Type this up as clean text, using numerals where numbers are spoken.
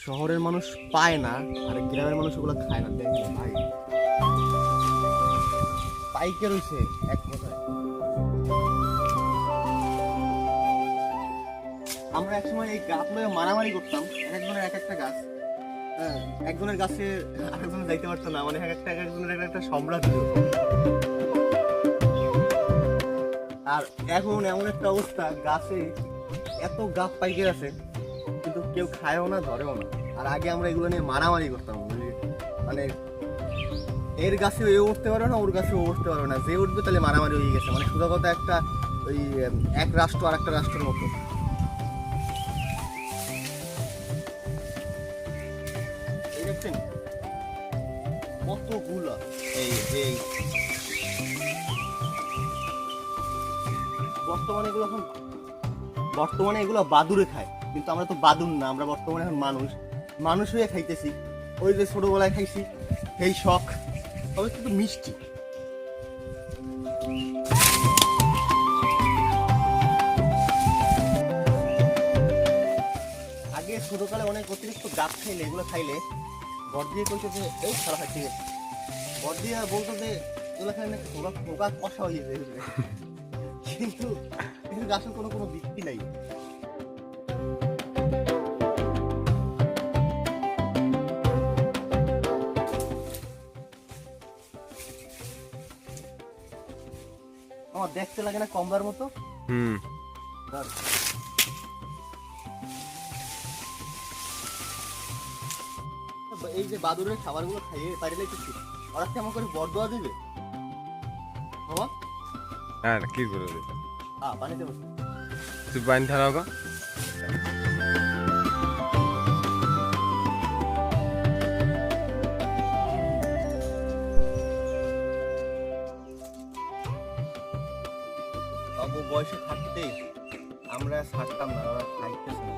শহরের মানুষ পায় না, আর গ্রামের মানুষ ওগুলো খায় না। দেখেন ভাই, পাইকে রয়েছে এক কথায়। আমরা একসময় এই গাছ লয়ে মারামারি করতাম, এক একজনের এক একটা গাছ। হ্যাঁ, একজনের গাছে আরেকজনের যাইতে পারতো না, মানে এক একজনের এক একটা সাম্রাজ্য। আর এখন এমন একটা অবস্থা, গাছে এত গাছ পাইকে আছে কিন্তু কেউ খায়ও না, ধরেও না। আর আগে আমরা এগুলো নিয়ে মারামারি করতাম, মানে এর গাছে এ উঠতে পারবে না, ওর গাছে ও উঠতে পারবে না, যে উঠবে তাহলে মারামারি হয়ে গেছে। মানে সোজা কথা একটা ওই এক রাষ্ট্র আর একটা রাষ্ট্রের মতো। এই দেখছেন কতগুলা, এই এই বর্তমানে এগুলো বাদুরে খায়, কিন্তু আমরা তো বাদুর না, আমরা বর্তমানে এখন মানুষ, মানুষ হয়ে খাইতেছি। ওই যে ছোটবেলায় খাইছি এই শখ, তবে কিন্তু মিষ্টি। আগে ছোটকালে অনেক অতিরিক্ত গাছ খাইলে, এগুলো খাইলে বর দিয়ে কইতো যে এই খারাপ খাইতে গেছে, বর দিয়ে বলতো যে এগুলো খাইলে নাকি পোকা পোকা কষা হয়ে যায়। কিন্তু এর গাছের কোনো কোনো ভিত্তি নাই। আমার দেখতে লাগে না কমলার মতো? ধর। এই যে বাদুরের খাবারগুলো খাইয়ে পারিলে কিছু, ওরা কেমন করে বরদোয়া দিবে বাবা? হ্যাঁ, কি করে দেবে? পানিতে বসে। তুই পানি ঢালাও গো। বাবু বয়সে থাকতে আমরা ছাড়তাম না, ওরা খাইতেছে না।